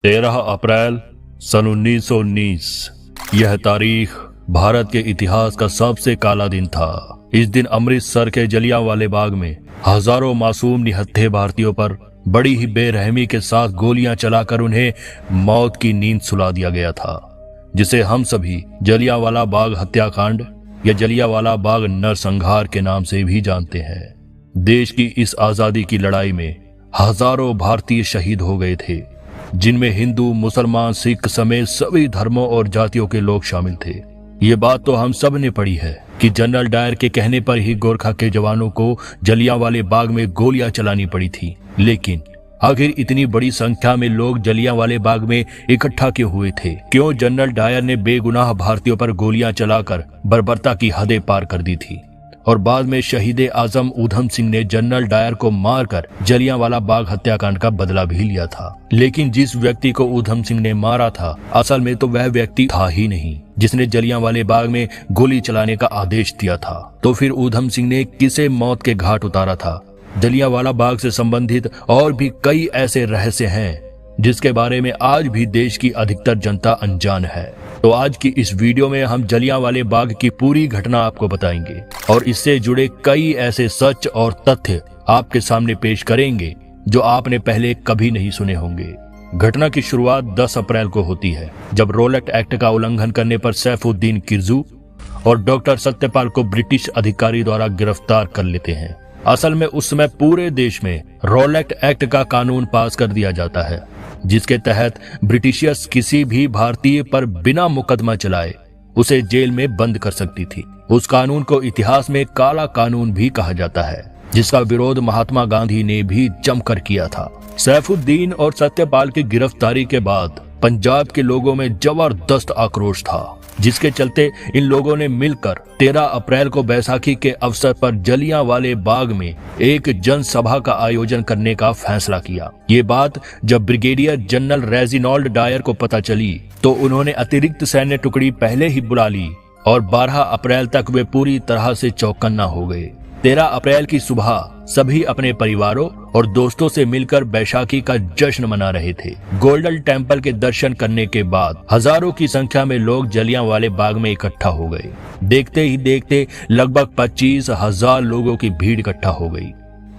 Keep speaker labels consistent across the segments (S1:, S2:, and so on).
S1: 13 अप्रैल सन 1919। यह तारीख भारत के इतिहास का सबसे काला दिन था। इस दिन अमृतसर के जलियांवाले बाग में हजारों मासूम निहत्थे भारतीयों पर बड़ी ही बेरहमी के साथ गोलियां चलाकर उन्हें मौत की नींद सुला दिया गया था, जिसे हम सभी जलियांवाला बाग हत्याकांड या जलियांवाला बाग नरसंहार के नाम से भी जानते हैं। देश की इस आजादी की लड़ाई में हजारों भारतीय शहीद हो गए थे, जिनमें हिंदू, मुसलमान, सिख समेत सभी धर्मों और जातियों के लोग शामिल थे। ये बात तो हम सब ने पढ़ी है कि जनरल डायर के कहने पर ही गोरखा के जवानों को जलियांवाले बाग में गोलियां चलानी पड़ी थी। लेकिन आखिर इतनी बड़ी संख्या में लोग जलियांवाले बाग में इकट्ठा क्यों हुए थे? क्यों जनरल डायर ने बेगुनाह भारतीयों पर गोलियां चलाकर बर्बरता की हदें पार कर दी थी? और बाद में शहीद आजम ऊधम सिंह ने जनरल डायर को मारकर जलियांवाला बाग हत्याकांड का बदला भी लिया था। लेकिन जिस व्यक्ति को ऊधम सिंह ने मारा था, असल में तो वह व्यक्ति था ही नहीं जिसने जलियांवाले बाग में गोली चलाने का आदेश दिया था। तो फिर ऊधम सिंह ने किसे मौत के घाट उतारा था? जलियांवाला बाग से संबंधित और भी कई ऐसे रहस्य हैं जिसके बारे में आज भी देश की अधिकतर जनता अनजान है। तो आज की इस वीडियो में हम जलियांवाले बाग की पूरी घटना आपको बताएंगे और इससे जुड़े कई ऐसे सच और तथ्य आपके सामने पेश करेंगे जो आपने पहले कभी नहीं सुने होंगे। घटना की शुरुआत 10 अप्रैल को होती है, जब रोलेट एक्ट का उल्लंघन करने पर सैफुद्दीन किरजू और डॉक्टर सत्यपाल को ब्रिटिश अधिकारी द्वारा गिरफ्तार कर लेते हैं। असल में उस समय पूरे देश में रोलेट एक्ट का कानून पास कर दिया जाता है, जिसके तहत ब्रिटिशियर्स किसी भी भारतीय पर बिना मुकदमा चलाए उसे जेल में बंद कर सकती थी। उस कानून को इतिहास में काला कानून भी कहा जाता है, जिसका विरोध महात्मा गांधी ने भी जमकर किया था। सैफुद्दीन और सत्यपाल की गिरफ्तारी के बाद पंजाब के लोगों में जबरदस्त आक्रोश था, जिसके चलते इन लोगों ने मिलकर 13 अप्रैल को बैसाखी के अवसर पर जलियांवाले बाग में एक जनसभा का आयोजन करने का फैसला किया। ये बात जब ब्रिगेडियर जनरल रेजिनाल्ड डायर को पता चली तो उन्होंने अतिरिक्त सैन्य टुकड़ी पहले ही बुला ली और 12 अप्रैल तक वे पूरी तरह से चौकन्ना हो गए। 13 अप्रैल की सुबह सभी अपने परिवारों और दोस्तों से मिलकर बैसाखी का जश्न मना रहे थे। गोल्डन टेम्पल के दर्शन करने के बाद हजारों की संख्या में लोग जलियांवाले बाग में इकट्ठा हो गए। देखते ही देखते लगभग 25,000 लोगों की भीड़ इकट्ठा हो गई।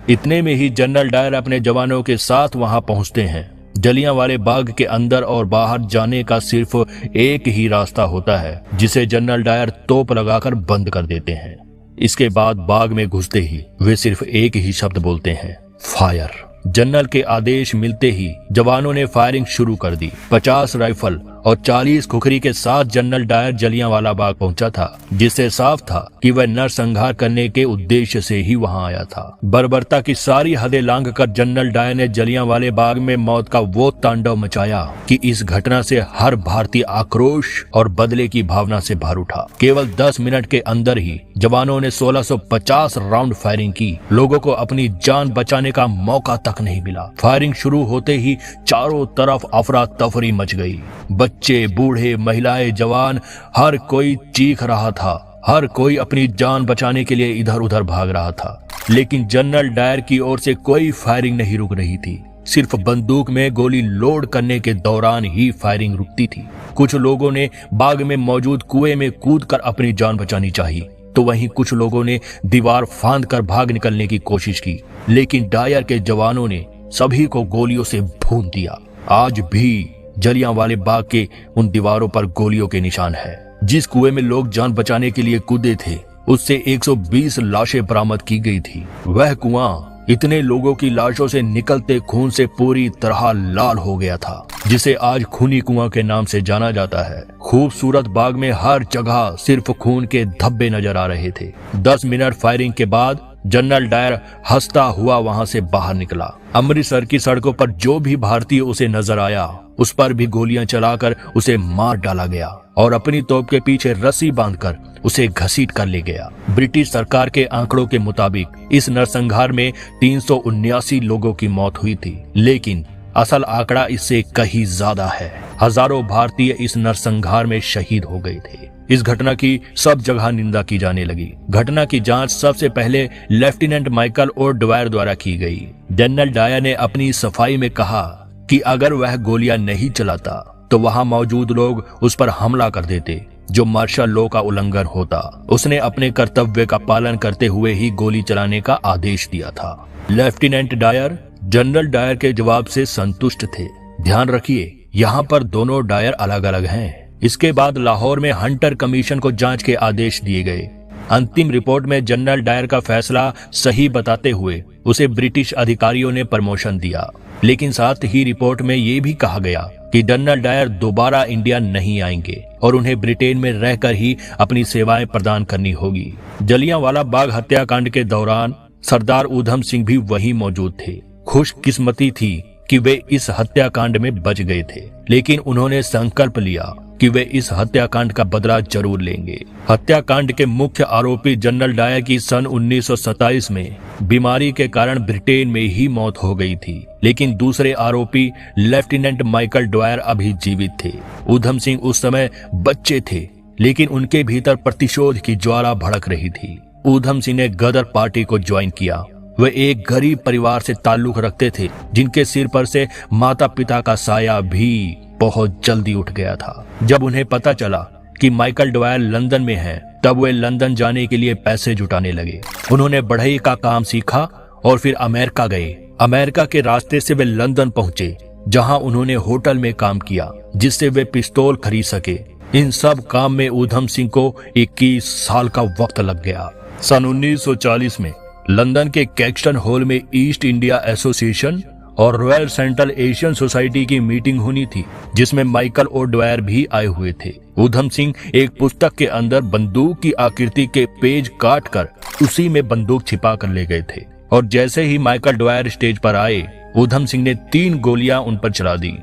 S1: इतने में ही जनरल डायर अपने जवानों के साथ वहां पहुंचते हैं। जलियांवाले बाग के अंदर और बाहर जाने का सिर्फ एक ही रास्ता होता है, जिसे जनरल डायर तोप लगाकर बंद कर देते हैं। इसके बाद बाग में घुसते ही वे सिर्फ एक ही शब्द बोलते हैं, फायर। जनरल के आदेश मिलते ही जवानों ने फायरिंग शुरू कर दी। 50 राइफल और 40 खुखरी के साथ जनरल डायर जलियांवाला बाग पहुंचा था, जिससे साफ था कि वह नरसंहार करने के उद्देश्य से ही वहां आया था। बर्बरता की सारी हदें लांघकर जनरल डायर ने जलियांवाले बाग में मौत का वो तांडव मचाया कि इस घटना से हर भारतीय आक्रोश और बदले की भावना से भर उठा। केवल 10 मिनट के अंदर ही जवानों ने 1650 राउंड फायरिंग की। लोगों को अपनी जान बचाने का मौका तक नहीं मिला। फायरिंग शुरू होते ही चारों तरफ अफरा तफरी मच गई। बच्चे, बूढ़े, महिलाएं, जवान, हर कोई चीख रहा था। हर कोई अपनी जान बचाने के लिए इधर उधर भाग रहा था। लेकिन जनरल डायर की ओर से कोई फायरिंग नहीं रुक रही थी। सिर्फ बंदूक में गोली लोड करने के दौरान ही फायरिंग रुकती थी। कुछ लोगों ने बाग में मौजूद कुएं में कूदकर अपनी जान बचानी चाहिए, तो वहीं कुछ लोगों ने दीवार फांदकर भाग निकलने की कोशिश की। लेकिन डायर के जवानों ने सभी को गोलियों से भून दिया। आज भी जलियांवाले बाग के उन दीवारों पर गोलियों के निशान है। जिस कुएं में लोग जान बचाने के लिए कूदे थे, उससे 120 लाशें बरामद की गई थी। वह कुआं इतने लोगों की लाशों से निकलते खून से पूरी तरह लाल हो गया था, जिसे आज खूनी कुआं के नाम से जाना जाता है। खूबसूरत बाग में हर जगह सिर्फ खून के धब्बे नजर आ रहे थे। 10 मिनट फायरिंग के बाद जनरल डायर हंसता हुआ वहां से बाहर निकला। अमृतसर की सड़कों पर जो भी भारतीय उसे नजर आया, उस पर भी गोलियां चलाकर उसे मार डाला गया और अपनी तोप के पीछे रस्सी बांधकर उसे घसीट कर ले गया। ब्रिटिश सरकार के आंकड़ों के मुताबिक इस नरसंहार में 379 लोगों की मौत हुई थी, लेकिन असल आंकड़ा इससे कहीं ज्यादा है। हजारों भारतीय इस नरसंहार में शहीद हो गए थे। इस घटना की सब जगह निंदा की जाने लगी। घटना की जांच सबसे पहले लेफ्टिनेंट माइकल और डवायर द्वारा की गई। जनरल डायर ने अपनी सफाई में कहा कि अगर वह गोलियां नहीं चलाता तो वहां मौजूद लोग उस पर हमला कर देते, जो मार्शल लॉ का उल्लंघन होता। उसने अपने कर्तव्य का पालन करते हुए ही गोली चलाने का आदेश दिया था। लेफ्टिनेंट डायर जनरल डायर के जवाब से संतुष्ट थे। ध्यान रखिए, यहाँ पर दोनों डायर अलग अलग हैं। इसके बाद लाहौर में हंटर कमीशन को जांच के आदेश दिए गए। अंतिम रिपोर्ट में जनरल डायर का फैसला सही बताते हुए उसे ब्रिटिश अधिकारियों ने प्रमोशन दिया, लेकिन साथ ही रिपोर्ट में ये भी कहा गया कि जनरल डायर दोबारा इंडिया नहीं आएंगे और उन्हें ब्रिटेन में रहकर ही अपनी सेवाएं प्रदान करनी होगी। जलियांवाला बाग हत्याकांड के दौरान सरदार ऊधम सिंह भी वहीं मौजूद थे। खुशकिस्मती थी कि वे इस हत्याकांड में बच गए थे, लेकिन उन्होंने संकल्प लिया कि वे इस हत्याकांड का बदला जरूर लेंगे। हत्याकांड के मुख्य आरोपी जनरल डायर की सन 1927 में बीमारी के कारण ब्रिटेन में ही मौत हो गई थी, लेकिन दूसरे आरोपी लेफ्टिनेंट माइकल डॉयर अभी जीवित थे। ऊधम सिंह उस समय बच्चे थे, लेकिन उनके भीतर प्रतिशोध की ज्वाला भड़क रही थी। ऊधम सिंह ने गदर पार्टी को ज्वाइन किया। वे एक गरीब परिवार से ताल्लुक रखते थे, जिनके सिर पर से माता पिता का साया भी बहुत जल्दी उठ गया था। जब उन्हें पता चला कि माइकल डॉयर लंदन में है, तब वे लंदन जाने के लिए पैसे जुटाने लगे। उन्होंने बढ़ई का काम सीखा और फिर अमेरिका गए। अमेरिका के रास्ते से वे लंदन पहुंचे, जहां उन्होंने होटल में काम किया, जिससे वे पिस्तौल खरीद सके। इन सब काम में ऊधम सिंह को 21 साल का वक्त लग गया। सन 1940 में लंदन के कैक्सटन हॉल में ईस्ट इंडिया एसोसिएशन और रॉयल सेंट्रल एशियन सोसाइटी की मीटिंग होनी थी, जिसमें माइकल और डॉयर भी आए हुए थे। ऊधम सिंह एक पुस्तक के अंदर बंदूक की आकृति के पेज काटकर उसी में बंदूक छिपा कर ले गए थे, और जैसे ही माइकल डॉयर स्टेज पर आए, ऊधम सिंह ने 3 गोलियां उन पर चला दी।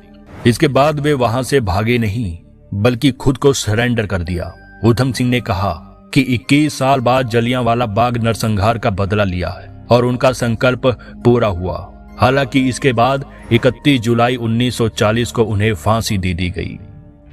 S1: इसके बाद वे वहां से भागे नहीं, बल्कि खुद को सरेंडर कर दिया। ऊधम सिंह ने कहा कि 21 साल बाद जलियांवाला बाग नरसंहार का बदला लिया है और उनका संकल्प पूरा हुआ। हालांकि इसके बाद 31 जुलाई 1940 को उन्हें फांसी दे दी गई।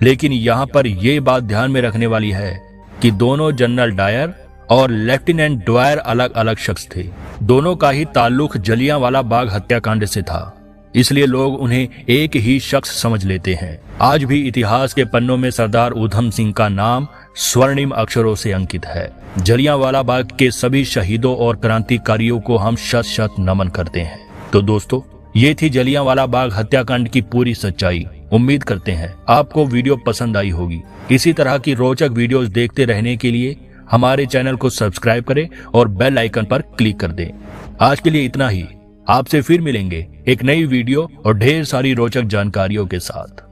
S1: लेकिन यहाँ पर यह बात ध्यान में रखने वाली है कि दोनों जनरल डायर और लेफ्टिनेंट डॉयर अलग अलग शख्स थे। दोनों का ही ताल्लुक जलियांवाला बाग हत्याकांड से था, इसलिए लोग उन्हें एक ही शख्स समझ लेते हैं। आज भी इतिहास के पन्नों में सरदार ऊधम सिंह का नाम स्वर्णिम अक्षरों से अंकित है। जलियांवाला बाग के सभी शहीदों और क्रांतिकारियों को हम शत शत नमन करते हैं। तो दोस्तों, ये थी जलियांवाला बाग हत्याकांड की पूरी सच्चाई। उम्मीद करते हैं आपको वीडियो पसंद आई होगी। इसी तरह की रोचक वीडियोस देखते रहने के लिए हमारे चैनल को सब्सक्राइब करें और बेल आइकन पर क्लिक कर दें। आज के लिए इतना ही। आपसे फिर मिलेंगे एक नई वीडियो और ढेर सारी रोचक जानकारियों के साथ।